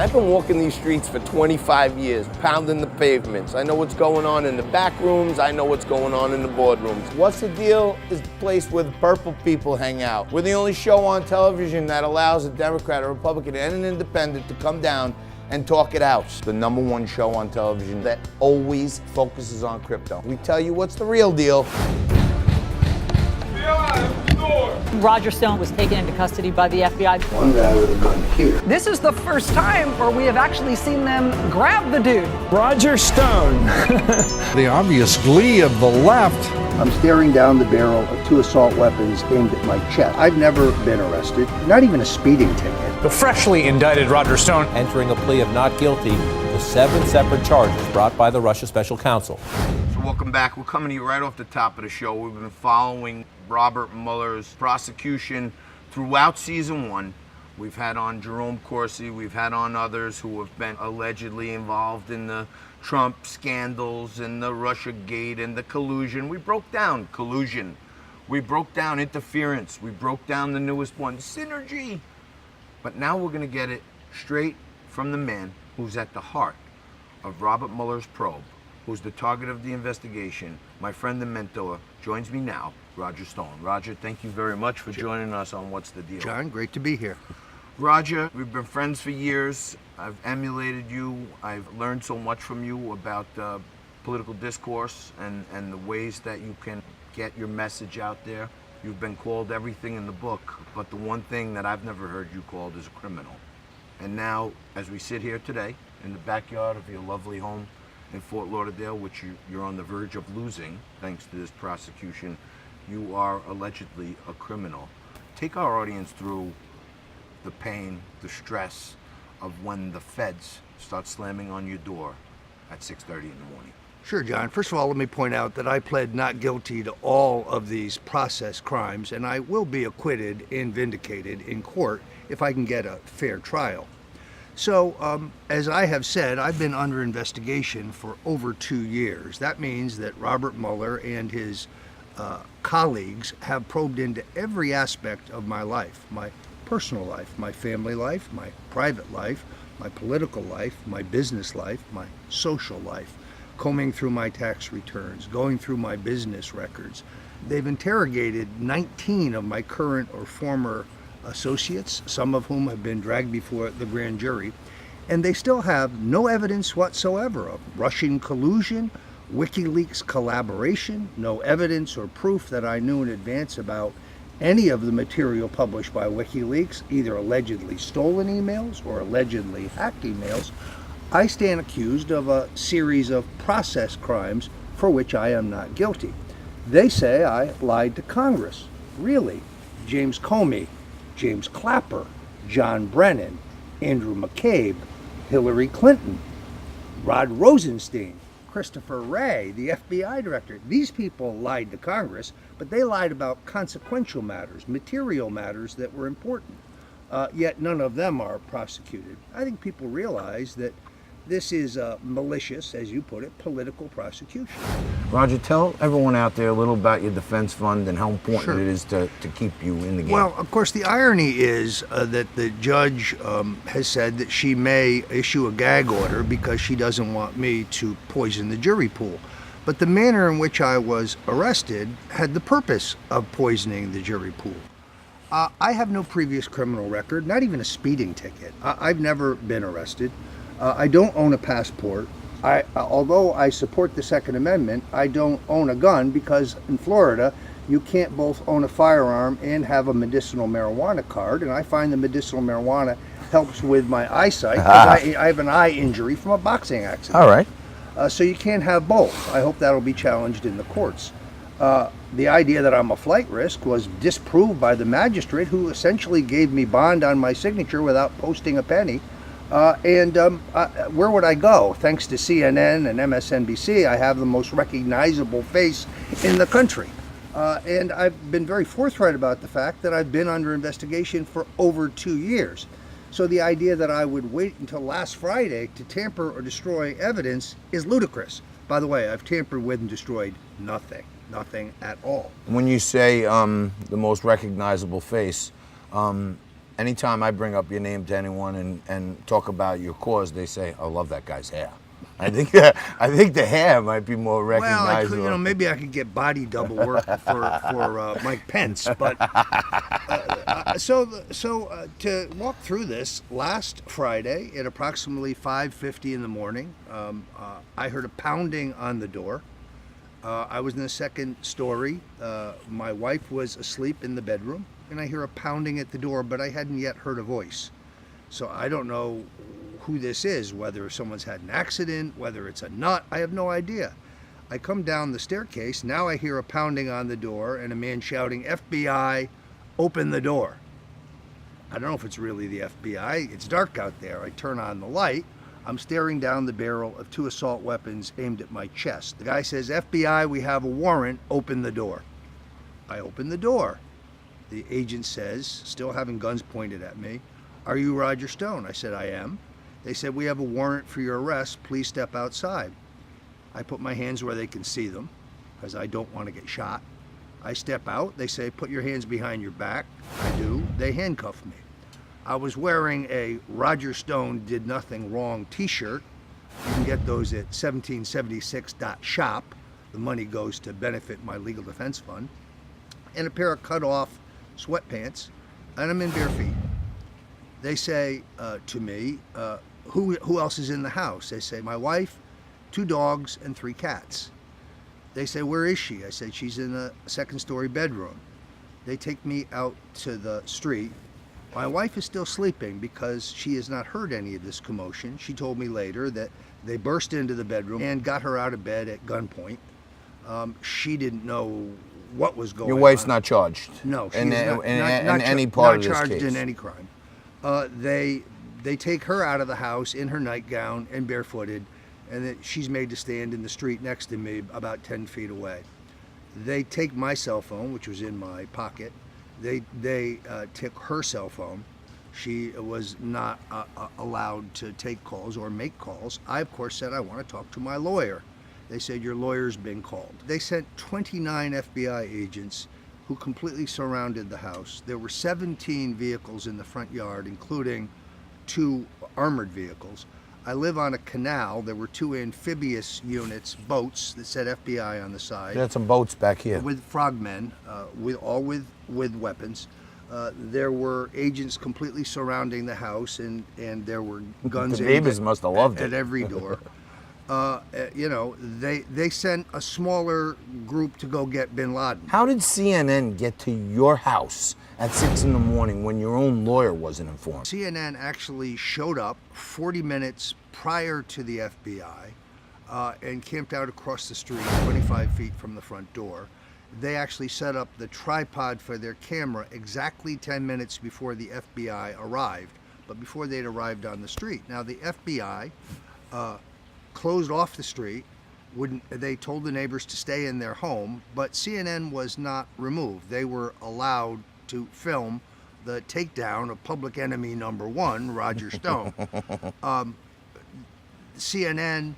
I've been walking these streets for 25 years, pounding the pavements. I know what's going on in the back rooms. I know what's going on in the boardrooms. What's the Deal is the place where the purple people hang out. We're the only show on television that allows a Democrat, a Republican, and an independent to come down and talk it out. The #1 show on television that always focuses on crypto. We tell you what's the real deal. Roger Stone was taken into custody by the FBI. One guy with a gun here. This is the first time where we have actually seen them grab the dude. Roger Stone. The obvious glee of the left. I'm staring down the barrel of 2 assault weapons aimed at my chest. I've never been arrested, not even a speeding ticket. The freshly indicted Roger Stone entering a plea of not guilty to 7 separate charges brought by the Russia Special Counsel. So welcome back. We're coming to you right off the top of the show. We've been following Robert Mueller's prosecution throughout season 1. We've had on Jerome Corsi, we've had on others who have been allegedly involved in the Trump scandals and the Russiagate and the collusion. We broke down collusion. We broke down interference. We broke down the newest one, synergy. But now we're going to get it straight from the man who's at the heart of Robert Mueller's probe, who's the target of the investigation. My friend and mentor joins me now, Roger Stone. Roger, thank you very much for joining us on What's the Deal. John, great to be here. Roger, we've been friends for years. I've emulated you. I've learned so much from you about political discourse and the ways that you can get your message out there. You've been called everything in the book, but the one thing that I've never heard you called is a criminal. And now, as we sit here today in the backyard of your lovely home in Fort Lauderdale, which you're on the verge of losing thanks to this prosecution, you are allegedly a criminal. Take our audience through the pain, the stress of when the feds start slamming on your door at 6:30 in the morning. Sure, John. First of all, let me point out that I pled not guilty to all of these process crimes, and I will be acquitted and vindicated in court if I can get a fair trial. So, as I have said, I've been under investigation for over 2 years. That means that Robert Mueller and his colleagues have probed into every aspect of my life, my personal life, my family life, my private life, my political life, my business life, my social life, combing through my tax returns, going through my business records. They've interrogated 19 of my current or former associates, some of whom have been dragged before the grand jury, and they still have no evidence whatsoever of Russian collusion, WikiLeaks collaboration, no evidence or proof that I knew in advance about any of the material published by WikiLeaks, either allegedly stolen emails or allegedly hacked emails. I stand accused of a series of process crimes for which I am not guilty. They say I lied to Congress. Really? James Comey, James Clapper, John Brennan, Andrew McCabe, Hillary Clinton, Rod Rosenstein, Christopher Wray, the FBI director. These people lied to Congress, but they lied about consequential matters, material matters that were important. Yet none of them are prosecuted. I think people realize that this is a malicious, as you put it, political prosecution. Roger, tell everyone out there a little about your defense fund and how important Sure. it is to keep you in the game. Well, of course, the irony is that the judge has said that she may issue a gag order because she doesn't want me to poison the jury pool. But the manner in which I was arrested had the purpose of poisoning the jury pool. I have no previous criminal record, not even a speeding ticket. I've never been arrested. I don't own a passport. Although I support the Second Amendment, I don't own a gun because in Florida, you can't both own a firearm and have a medicinal marijuana card. And I find the medicinal marijuana helps with my eyesight because I have an eye injury from a boxing accident. All right. So you can't have both. I hope that'll be challenged in the courts. The idea that I'm a flight risk was disproved by the magistrate, who essentially gave me bond on my signature without posting a penny. Where would I go? Thanks to CNN and MSNBC, I have the most recognizable face in the country. And I've been very forthright about the fact that I've been under investigation for over 2 years. So the idea that I would wait until last Friday to tamper or destroy evidence is ludicrous. By the way, I've tampered with and destroyed nothing at all. When you say the most recognizable face, anytime I bring up your name to anyone and talk about your cause, they say, "I love that guy's hair." I think the hair might be more Well, recognizable. maybe I could get body double work for Mike Pence, but to walk through this, last Friday at approximately 5:50 in the morning, I heard a pounding on the door. I was in the second story. My wife was asleep in the bedroom, and I hear a pounding at the door, but I hadn't yet heard a voice. So I don't know who this is, whether someone's had an accident, whether it's a nut, I have no idea. I come down the staircase, now I hear a pounding on the door and a man shouting, "FBI, open the door." I don't know if it's really the FBI. It's dark out there. I turn on the light. I'm staring down the barrel of 2 assault weapons aimed at my chest. The guy says, "FBI, we have a warrant, open the door." I open the door. The agent says, still having guns pointed at me, "Are you Roger Stone?" I said, "I am." They said, "We have a warrant for your arrest. Please step outside." I put my hands where they can see them because I don't want to get shot. I step out. They say, "Put your hands behind your back." I do. They handcuff me. I was wearing a Roger Stone Did Nothing Wrong t-shirt. You can get those at 1776.shop. The money goes to benefit my legal defense fund. And a pair of cut-off sweatpants, and I'm in bare feet. They say to me, who else is in the house? They say, "My wife, 2 dogs, and 3 cats." They say, "Where is she?" I said, "She's in a second-story bedroom." They take me out to the street. My wife is still sleeping because she has not heard any of this commotion. She told me later that they burst into the bedroom and got her out of bed at gunpoint. She didn't know what was going on. Your wife's not charged. No, she's in not any part of this charged case. in any crime. They take her out of the house in her nightgown and barefooted, and that she's made to stand in the street next to me about 10 feet away. They take my cell phone, which was in my pocket. They took her cell phone. She was not allowed to take calls or make calls. I, of course, said, "I want to talk to my lawyer." They said, "Your lawyer's been called." They sent 29 FBI agents who completely surrounded the house. There were 17 vehicles in the front yard, including 2 armored vehicles. I live on a canal. There were 2 amphibious units, boats that said FBI on the side. You had some boats back here. With frogmen, with weapons. There were agents completely surrounding the house, and there were guns The aimed neighbors must have loved at it. every door. They sent a smaller group to go get bin Laden. How did CNN get to your house at 6 in the morning when your own lawyer wasn't informed? CNN actually showed up 40 minutes prior to the FBI and camped out across the street 25 feet from the front door. They actually set up the tripod for their camera exactly 10 minutes before the FBI arrived, but before they'd arrived on the street. Now, the FBI closed off the street. They told the neighbors to stay in their home, but CNN was not removed. They were allowed to film the takedown of public enemy number 1, Roger Stone. CNN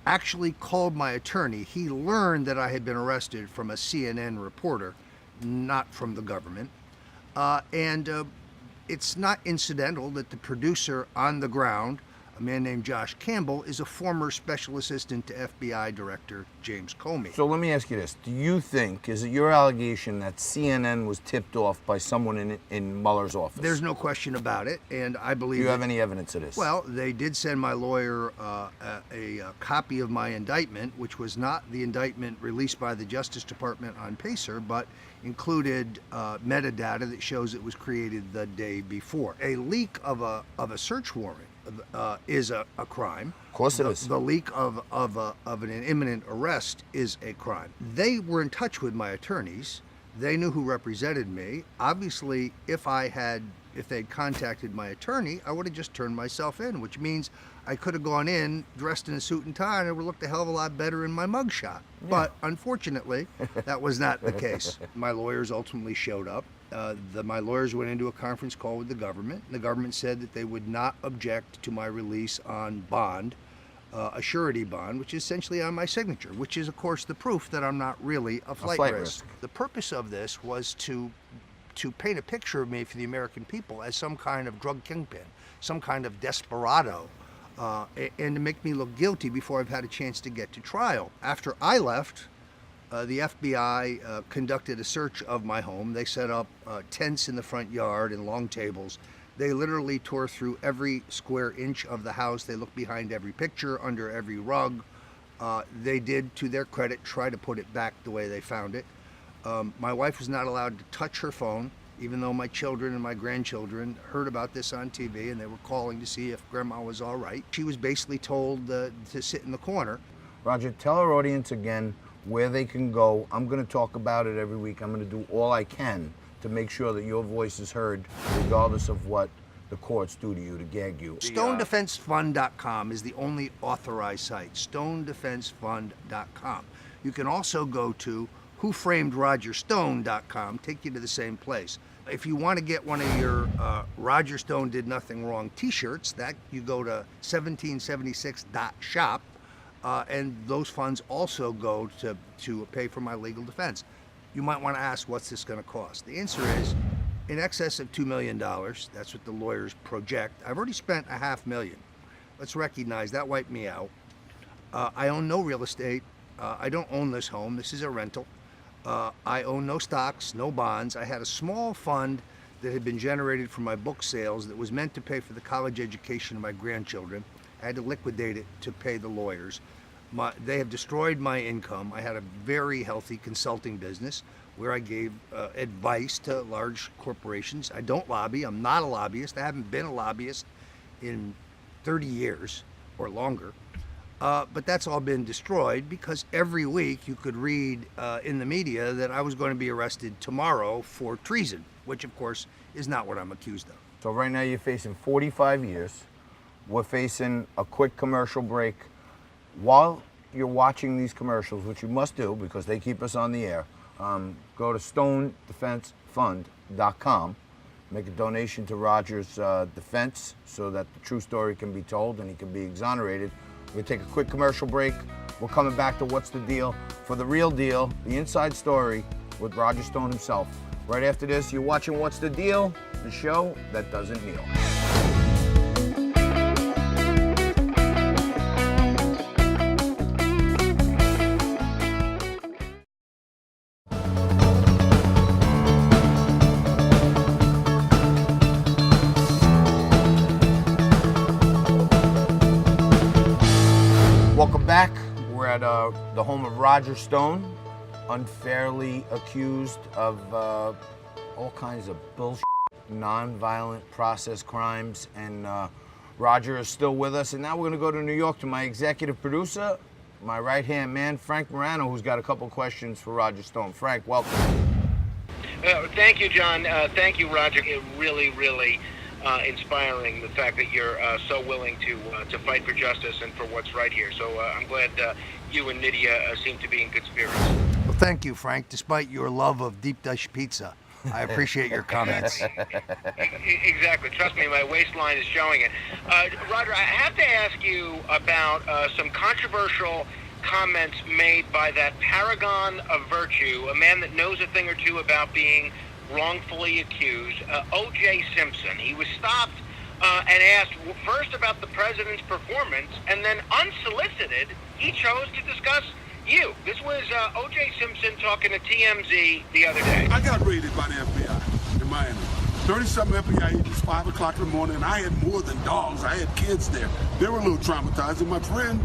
actually called my attorney. He learned that I had been arrested from a CNN reporter, not from the government. It's not incidental that the producer on the ground, a man named Josh Campbell, is a former special assistant to FBI Director James Comey. So let me ask you this. Do you think, is it your allegation that CNN was tipped off by someone in Mueller's office? There's no question about it, and I believe... Do you have any evidence of this? Well, they did send my lawyer a copy of my indictment, which was not the indictment released by the Justice Department on Pacer, but included metadata that shows it was created the day before. A leak of a search warrant is a crime. Of course it is. The leak of an imminent arrest is a crime. They were in touch with my attorneys. They knew who represented me. Obviously, if they'd contacted my attorney, I would have just turned myself in, which means I could have gone in dressed in a suit and tie, and it would have looked a hell of a lot better in my mugshot. Yeah. But unfortunately, that was not the case. My lawyers ultimately showed up. My lawyers went into a conference call with the government. The government said that they would not object to my release on bond, a surety bond, which is essentially on my signature, which is, of course, the proof that I'm not really a flight risk. The purpose of this was to to paint a picture of me for the American people as some kind of drug kingpin, some kind of desperado, and to make me look guilty before I've had a chance to get to trial. After I left, the FBI conducted a search of my home. They set up tents in the front yard and long tables. They literally tore through every square inch of the house. They looked behind every picture, under every rug. They did, to their credit, try to put it back the way they found it. My wife was not allowed to touch her phone, even though my children and my grandchildren heard about this on TV and they were calling to see if Grandma was all right. She was basically told to sit in the corner. Roger, tell our audience again where they can go. I'm going to talk about it every week. I'm going to do all I can to make sure that your voice is heard, regardless of what the courts do to you to gag you. StoneDefenseFund.com is the only authorized site, StoneDefenseFund.com. You can also go to WhoFramedRogerStone.com, take you to the same place. If you want to get one of your Roger Stone Did Nothing Wrong t-shirts, that you go to 1776.shop, and those funds also go to pay for my legal defense. You might want to ask, what's this going to cost? The answer is in excess of $2 million. That's what the lawyers project. I've already spent $500,000. Let's recognize that wiped me out. I own no real estate. I don't own this home. This is a rental. I own no stocks, no bonds. I had a small fund that had been generated from my book sales that was meant to pay for the college education of my grandchildren. I had to liquidate it to pay the lawyers. They have destroyed my income. I had a very healthy consulting business where I gave advice to large corporations. I don't lobby. I'm not a lobbyist. I haven't been a lobbyist in 30 years or longer. But that's all been destroyed because every week you could read in the media that I was going to be arrested tomorrow for treason, which of course is not what I'm accused of. So right now you're facing 45 years. We're facing a quick commercial break. While you're watching these commercials, which you must do because they keep us on the air, go to StoneDefenseFund.com, make a donation to Roger's defense so that the true story can be told and he can be exonerated. We'll take a quick commercial break. We're coming back to What's the Deal for the real deal, the inside story with Roger Stone himself. Right after this, you're watching What's the Deal, the show that doesn't kneel. Welcome back. We're at the home of Roger Stone, unfairly accused of all kinds of bullshit, non-violent process crimes, and Roger is still with us. And now we're going to go to New York to my executive producer, my right-hand man, Frank Morano, who's got a couple questions for Roger Stone. Frank, welcome. Thank you, John. Thank you, Roger. It really inspiring, the fact that you're so willing to fight for justice and for what's right here. So I'm glad you and Nydia seem to be in good spirits. Well, thank you, Frank, despite your love of deep dish pizza. I appreciate your comments. Exactly. Trust me, my waistline is showing it. Roger, I have to ask you about some controversial comments made by that paragon of virtue, a man that knows a thing or two about being wrongfully accused, O.J. Simpson. He was stopped and asked first about the president's performance, and then unsolicited, he chose to discuss you. This was O.J. Simpson talking to TMZ the other day. I got raided by the FBI in Miami. 30-something FBI agents, 5 o'clock in the morning, and I had more than dogs. I had kids there. They were a little traumatized, and my friend,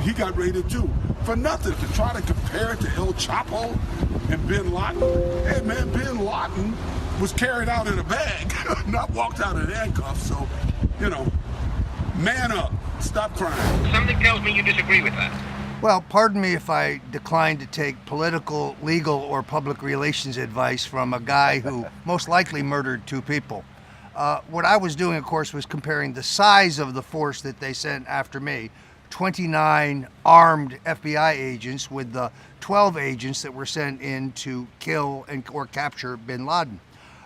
he got raided too. For nothing, to try to compare it to El Chapo and Bin Laden. Hey man, Bin Laden was carried out in a bag, not walked out in handcuffs. So, you know, man up, stop crying. Something tells me you disagree with that. Well, pardon me if I decline to take political, legal, or public relations advice from a guy who most likely murdered 2 people. What I was doing, of course, was comparing the size of the force that they sent after me, 29 armed FBI agents with the 12 agents that were sent in to kill or capture bin Laden.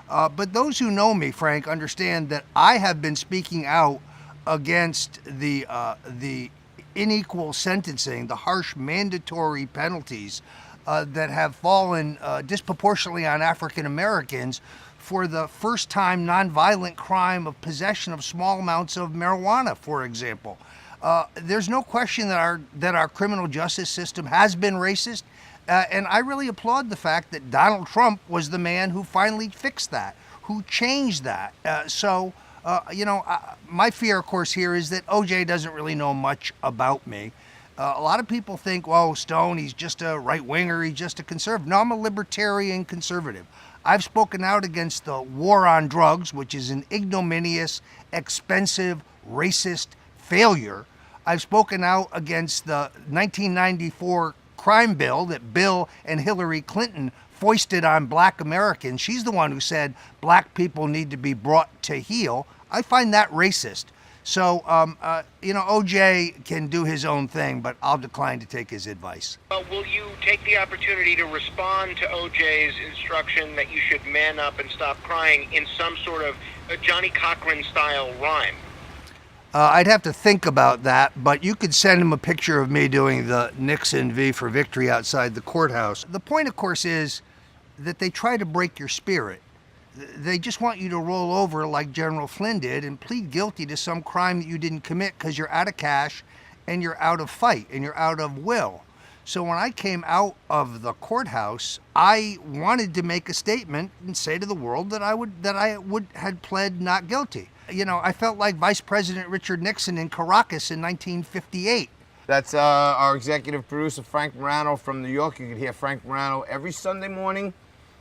But those who know me, Frank, understand that I have been speaking out against the unequal sentencing, the harsh mandatory penalties that have fallen disproportionately on African Americans for the first time nonviolent crime of possession of small amounts of marijuana, for example. There's no question that our criminal justice system has been racist, and I really applaud the fact that Donald Trump was the man who finally fixed that, who changed that. My fear, of course, here is that OJ doesn't really know much about me. A lot of people think, well, Stone, he's just a right-winger, he's just a conservative. No, I'm a libertarian conservative. I've spoken out against the war on drugs, which is an ignominious, expensive, racist failure. I've spoken out against the 1994 crime bill that Bill and Hillary Clinton foisted on black Americans. She's the one who said black people need to be brought to heel. I find that racist. So, OJ can do his own thing, but I'll decline to take his advice. Will you take the opportunity to respond to OJ's instruction that you should man up and stop crying in some sort of Johnny Cochran-style rhyme? I'd have to think about that, but you could send him a picture of me doing the Nixon V for victory outside the courthouse. The point, of course, is that they try to break your spirit. They just want you to roll over like General Flynn did and plead guilty to some crime that you didn't commit because you're out of cash and you're out of fight and you're out of will. So when I came out of the courthouse, I wanted to make a statement and say to the world that I had pled not guilty. I felt like Vice President Richard Nixon in Caracas in 1958. That's our executive producer, Frank Morano from New York. You can hear Frank Morano every Sunday morning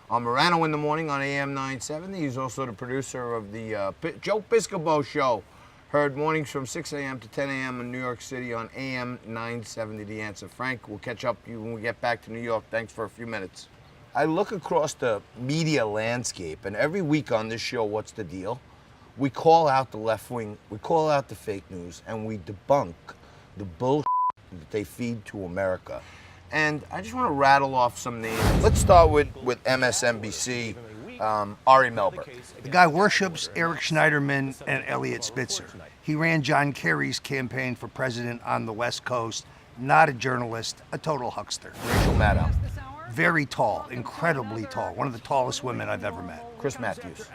on Morano in the Morning on AM 970. He's also the producer of the Joe Piscopo Show, heard mornings from 6 a.m. to 10 a.m. in New York City on AM 970, The Answer. Frank, we'll catch up with you when we get back to New York. Thanks for a few minutes. I look across the media landscape, and every week on this show, What's the Deal? We call out the left wing, we call out the fake news, and we debunk the bullshit that they feed to America. And I just want to rattle off some names. Let's start with MSNBC, Ari Melber. The guy worships Eric Schneiderman and Eliot Spitzer. He ran John Kerry's campaign for president on the West Coast. Not a journalist, a total huckster. Rachel Maddow. Very tall, incredibly tall. One of the tallest women I've ever met. Chris Matthews.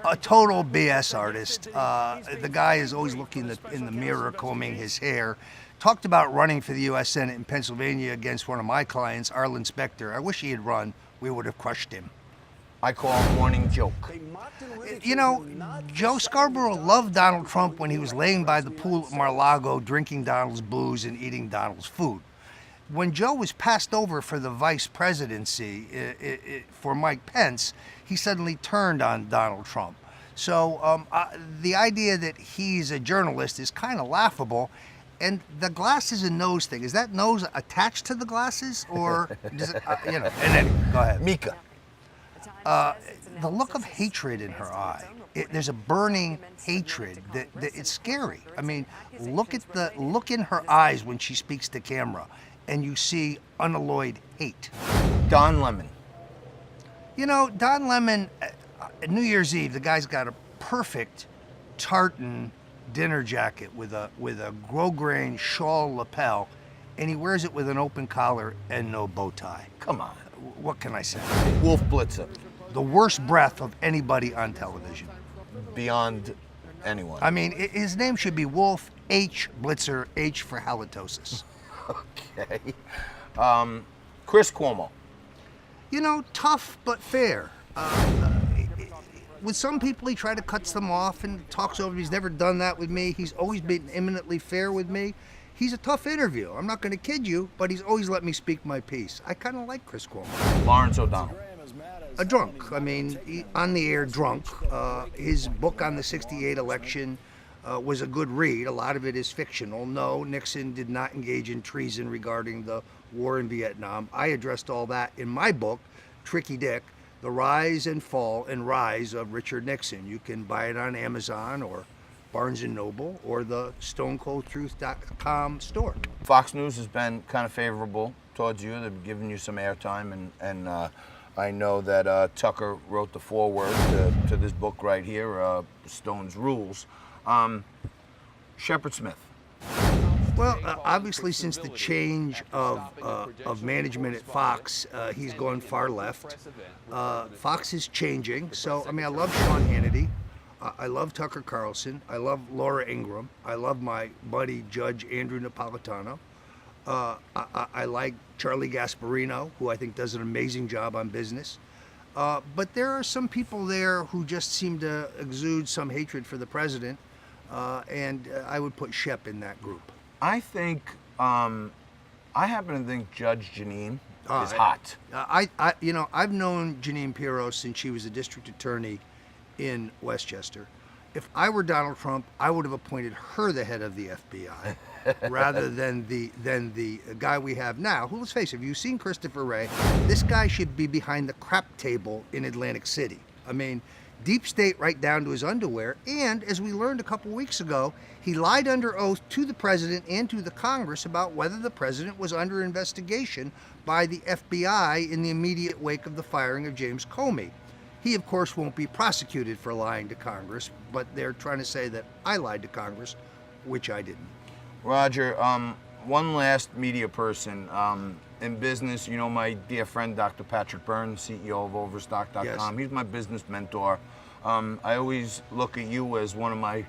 A total BS artist. The guy is always looking in the mirror, combing his hair. Talked about running for the U.S. Senate in Pennsylvania against one of my clients, Arlen Specter. I wish he had run. We would have crushed him. I call him Morning Joke. Joe Scarborough loved Donald Trump when he was laying by the pool at Mar-a-Lago, drinking Donald's booze and eating Donald's food. When Joe was passed over for the vice presidency for Mike Pence, he suddenly turned on Donald Trump. So the idea that he's a journalist is kind of laughable. And the glasses and nose thing, is that nose attached to the glasses, or does it, And then, go ahead. Mika. The look of hatred in her eye. There's a burning hatred that it's scary. I mean, look in her eyes when she speaks to camera, and you see unalloyed hate. Don Lemon. Don Lemon, New Year's Eve, the guy's got a perfect tartan dinner jacket with a grosgrain shawl lapel, and he wears it with an open collar and no bow tie. Come on. What can I say? Wolf Blitzer. The worst breath of anybody on television. Beyond anyone. I mean, his name should be Wolf H. Blitzer, H for halitosis. Okay. Chris Cuomo. Tough but fair. With some people, he tries to cut them off and talks over. He's never done that with me. He's always been eminently fair with me. He's a tough interview. I'm not going to kid you, but he's always let me speak my piece. I kind of like Chris Cuomo. Lawrence O'Donnell. A drunk. I mean, on the air drunk. His book on the '68 election was a good read. A lot of it is fictional. No, Nixon did not engage in treason regarding the war in Vietnam. I addressed all that in my book, Tricky Dick, The Rise and Fall and Rise of Richard Nixon. You can buy it on Amazon or Barnes & Noble or the StoneColdTruth.com store. Fox News has been kind of favorable towards you. They've given you some airtime, and I know that Tucker wrote the foreword to this book right here, Stone's Rules. Shepard Smith. Well, obviously, since the change of management at Fox, he's gone far left. Fox is changing. So, I mean, I love Sean Hannity. I love Tucker Carlson. I love Laura Ingraham. I love my buddy Judge Andrew Napolitano. I like Charlie Gasparino, who I think does an amazing job on business. But there are some people there who just seem to exude some hatred for the president, and I would put Shep in that group. I think, I happen to think Judge Jeanine is hot. I've known Jeanine Pirro since she was a district attorney in Westchester. If I were Donald Trump, I would have appointed her the head of the FBI rather than the guy we have now, who, let's face it, if you've seen Christopher Wray, this guy should be behind the crap table in Atlantic City. I mean, deep state right down to his underwear, and as we learned a couple weeks ago, he lied under oath to the president and to the Congress about whether the president was under investigation by the FBI in the immediate wake of the firing of James Comey. He, of course, won't be prosecuted for lying to Congress, but they're trying to say that I lied to Congress, which I didn't. Roger, one last media person. In business, you know my dear friend, Dr. Patrick Byrne, CEO of Overstock.com. Yes. He's my business mentor. I always look at you as one of my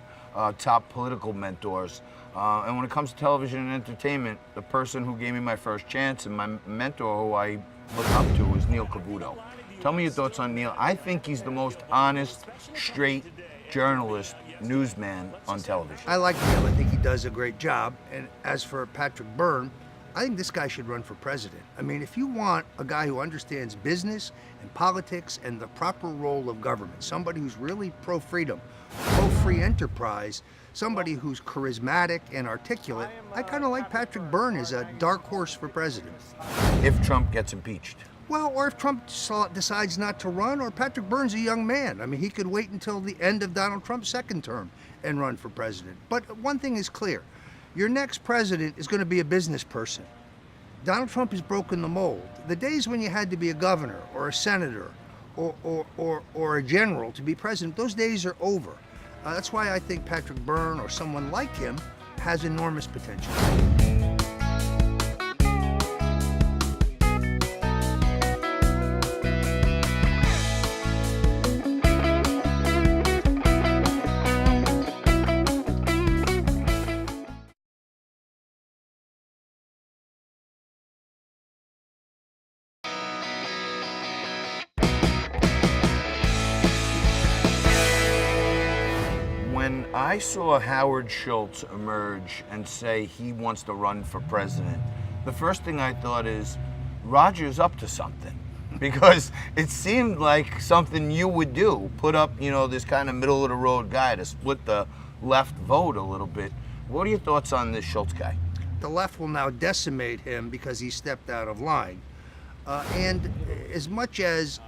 top political mentors. And when it comes to television and entertainment, the person who gave me my first chance and my mentor who I look up to is Neil Cavuto. Tell me your thoughts on Neil. I think he's the most honest, straight journalist, newsman on television. I like Neil. I think he does a great job. And as for Patrick Byrne, I think this guy should run for president. I mean, if you want a guy who understands business and politics and the proper role of government, somebody who's really pro-freedom, pro-free enterprise, somebody who's charismatic and articulate, I kind of like Patrick Byrne as a dark horse for president. If Trump gets impeached. Well, or if Trump decides not to run, or Patrick Byrne's a young man. I mean, he could wait until the end of Donald Trump's second term and run for president. But one thing is clear. Your next president is going to be a business person. Donald Trump has broken the mold. The days when you had to be a governor or a senator or a general to be president, those days are over. That's why I think Patrick Byrne or someone like him has enormous potential. When I saw Howard Schultz emerge and say he wants to run for president, the first thing I thought is, Roger's up to something. Because it seemed like something you would do, put up, this kind of middle of the road guy to split the left vote a little bit. What are your thoughts on this Schultz guy? The left will now decimate him because he stepped out of line. And as much as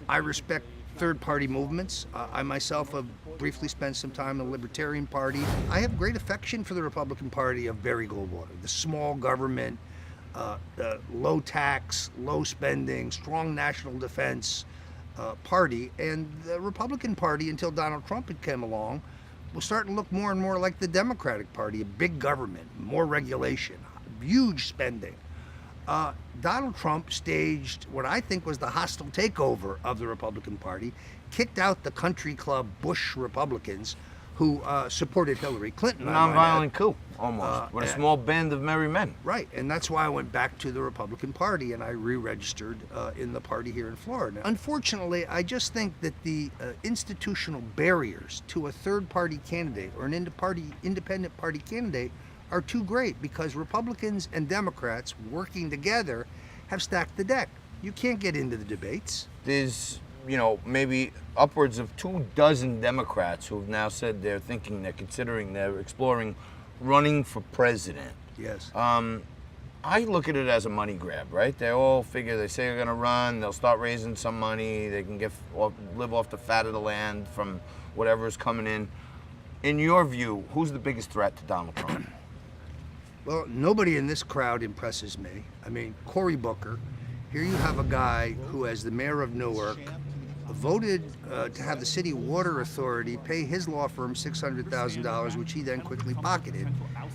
I respect third-party movements, I myself have briefly spent some time in the Libertarian Party. I have great affection for the Republican Party of Barry Goldwater, the small government, low tax, low spending, strong national defense party. And the Republican Party, until Donald Trump had come along, was starting to look more and more like the Democratic Party, a big government, more regulation, huge spending. Donald Trump staged what I think was the hostile takeover of the Republican Party, kicked out the country club Bush Republicans who supported Hillary Clinton. Nonviolent coup, almost, with a small band of merry men. Right, and that's why I went back to the Republican Party and I re-registered in the party here in Florida. Unfortunately, I just think that the institutional barriers to a third-party candidate or an independent party candidate are too great because Republicans and Democrats working together have stacked the deck. You can't get into the debates. There's, maybe upwards of 24 Democrats who have now said they're considering, they're exploring running for president. Yes. I look at it as a money grab, right? They all figure, they say they're gonna run, they'll start raising some money, they can live off the fat of the land from whatever's coming in. In your view, who's the biggest threat to Donald Trump? Well, nobody in this crowd impresses me. I mean, Cory Booker, here you have a guy who, as the mayor of Newark, voted to have the city water authority pay his law firm $600,000, which he then quickly pocketed.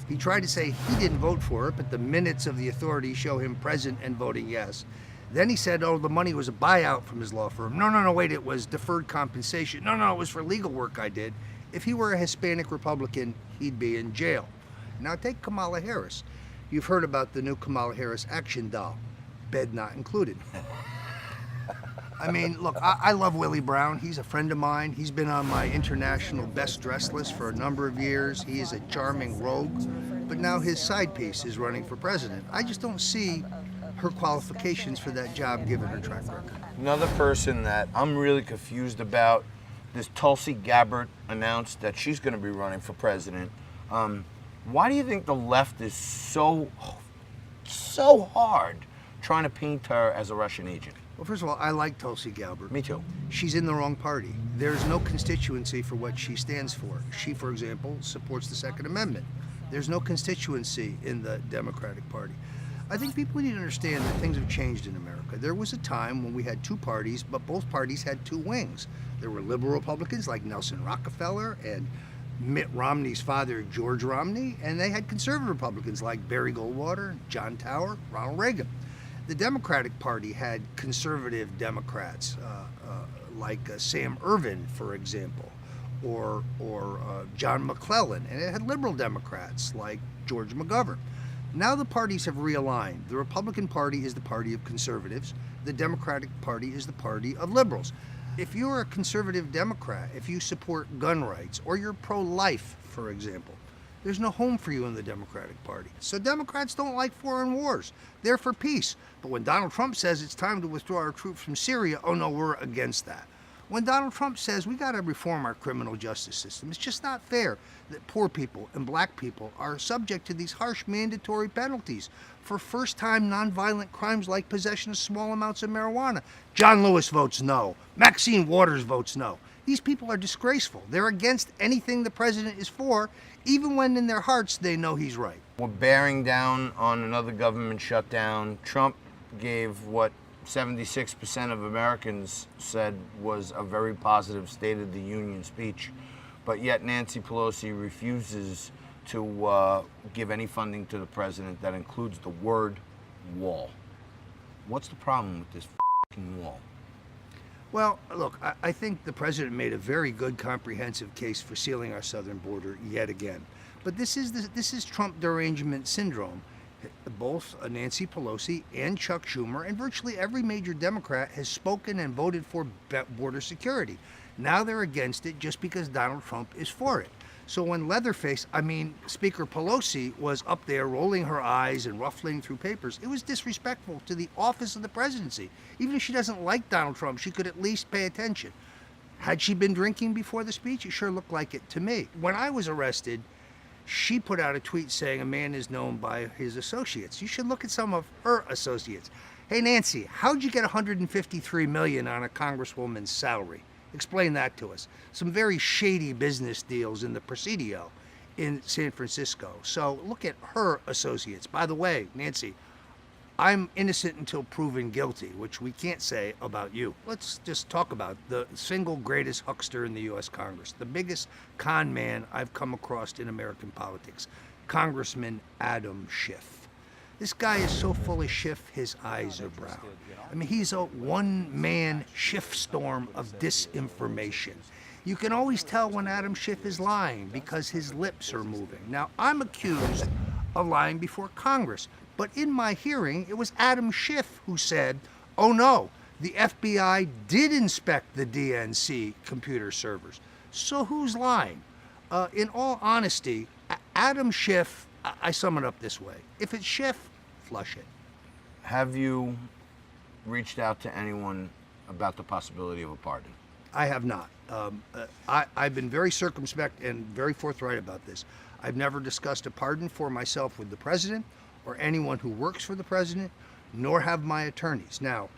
He tried to say he didn't vote for it, but the minutes of the authority show him present and voting yes. Then he said, oh, the money was a buyout from his law firm. No, wait, it was deferred compensation. No, it was for legal work I did. If he were a Hispanic Republican, he'd be in jail. Now take Kamala Harris. You've heard about the new Kamala Harris action doll, bed not included. I mean, look, I love Willie Brown. He's a friend of mine. He's been on my international best dressed list for a number of years. He is a charming rogue, but now his side piece is running for president. I just don't see her qualifications for that job given her track record. Another person that I'm really confused about, this Tulsi Gabbard announced that she's going to be running for president. Why do you think the left is so hard trying to paint her as a Russian agent? Well, first of all, I like Tulsi Gabbard. Me too. She's in the wrong party. There's no constituency for what she stands for. She, for example, supports the Second Amendment. There's no constituency in the Democratic Party. I think people need to understand that things have changed in America. There was a time when we had two parties, but both parties had two wings. There were liberal Republicans like Nelson Rockefeller and Mitt Romney's father, George Romney, and they had conservative Republicans like Barry Goldwater, John Tower, Ronald Reagan. The Democratic Party had conservative Democrats like Sam Ervin, for example, or John McClellan, and it had liberal Democrats like George McGovern. Now the parties have realigned. The Republican Party is the party of conservatives. The Democratic Party is the party of liberals. If you're a conservative Democrat, if you support gun rights, or you're pro-life, for example, there's no home for you in the Democratic Party. So Democrats don't like foreign wars. They're for peace. But when Donald Trump says it's time to withdraw our troops from Syria, oh no, we're against that. When Donald Trump says we got to reform our criminal justice system, it's just not fair that poor people and black people are subject to these harsh mandatory penalties for first-time nonviolent crimes like possession of small amounts of marijuana. John Lewis votes no. Maxine Waters votes no. These people are disgraceful. They're against anything the president is for, even when in their hearts they know he's right. We're bearing down on another government shutdown. Trump gave what 76% of Americans said was a very positive State of the Union speech, but yet Nancy Pelosi refuses to give any funding to the president that includes the word wall. What's the problem with this f***ing wall? Well, look, I think the president made a very good comprehensive case for sealing our southern border yet again. But this is Trump derangement syndrome. Both Nancy Pelosi and Chuck Schumer and virtually every major Democrat has spoken and voted for border security. Now they're against it just because Donald Trump is for it. So when Leatherface, Speaker Pelosi was up there rolling her eyes and ruffling through papers, it was disrespectful to the office of the presidency. Even if she doesn't like Donald Trump, she could at least pay attention. Had she been drinking before the speech? It sure looked like it to me. When I was arrested, she put out a tweet saying a man is known by his associates. You should look at some of her associates. Hey, Nancy, how'd you get $153 million on a congresswoman's salary? Explain that to us. Some very shady business deals in the Presidio in San Francisco. So look at her associates. By the way, Nancy, I'm innocent until proven guilty, which we can't say about you. Let's just talk about the single greatest huckster in the U.S. Congress, the biggest con man I've come across in American politics, Congressman Adam Schiff. This guy is so full of Schiff, his eyes are brown. He's a one-man Schiff storm of disinformation. You can always tell when Adam Schiff is lying because his lips are moving. Now, I'm accused of lying before Congress. But in my hearing, it was Adam Schiff who said, oh no, the FBI did inspect the DNC computer servers. So who's lying? In all honesty, Adam Schiff, I sum it up this way. If it's Schiff, flush it. Have you reached out to anyone about the possibility of a pardon? I have not. I've been very circumspect and very forthright about this. I've never discussed a pardon for myself with the president or anyone who works for the president, nor have my attorneys. Now,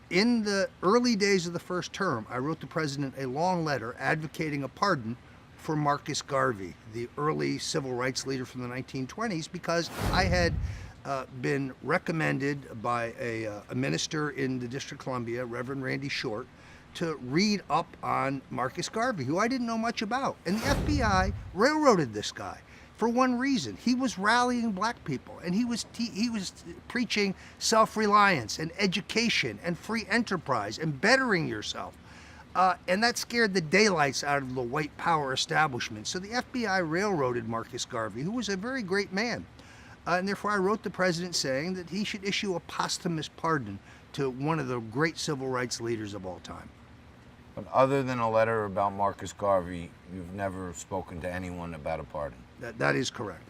in the early days of the first term, I wrote the president a long letter advocating a pardon for Marcus Garvey, the early civil rights leader from the 1920s, because I had been recommended by a minister in the District of Columbia, Reverend Randy Short, to read up on Marcus Garvey, who I didn't know much about. And the FBI railroaded this guy for one reason. He was rallying black people, and he was preaching self-reliance and education and free enterprise and bettering yourself. And that scared the daylights out of the white power establishment. So the FBI railroaded Marcus Garvey, who was a very great man. And therefore I wrote the president saying that he should issue a posthumous pardon to one of the great civil rights leaders of all time. But other than a letter about Marcus Garvey, you've never spoken to anyone about a pardon. That is correct.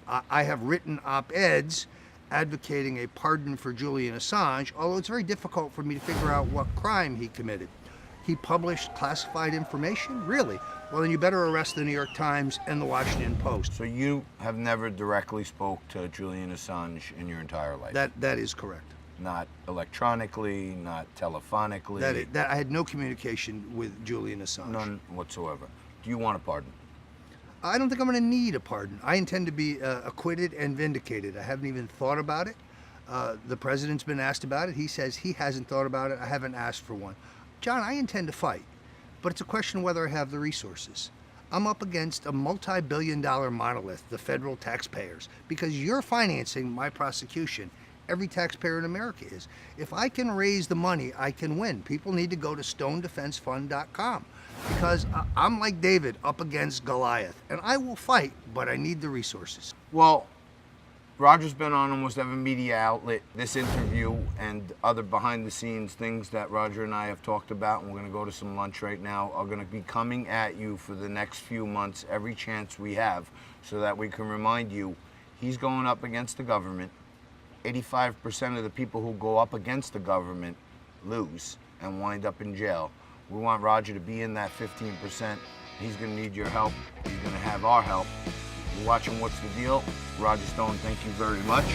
I have written op-eds advocating a pardon for Julian Assange, although it's very difficult for me to figure out what crime he committed. He published classified information? Really? Well, then you better arrest the New York Times and the Washington Post. So you have never directly spoke to Julian Assange in your entire life? That is correct. Not electronically, not telephonically? I had no communication with Julian Assange. None whatsoever. Do you want a pardon? I don't think I'm going to need a pardon. I intend to be acquitted and vindicated. I haven't even thought about it. The president's been asked about it. He says he hasn't thought about it. I haven't asked for one. John, I intend to fight, but it's a question of whether I have the resources. I'm up against a multi-billion-dollar monolith, the federal taxpayers, because you're financing my prosecution. Every taxpayer in America is. If I can raise the money, I can win. People need to go to stonedefensefund.com because I'm like David up against Goliath, and I will fight, but I need the resources. Well, Roger's been on almost every media outlet. This interview and other behind-the-scenes things that Roger and I have talked about, and we're going to go to some lunch right now, are going to be coming at you for the next few months, every chance we have, so that we can remind you he's going up against the government. 85% of the people who go up against the government lose and wind up in jail. We want Roger to be in that 15%. He's going to need your help. He's going to have our help. You're watching What's the Deal? Roger Stone, thank you very much.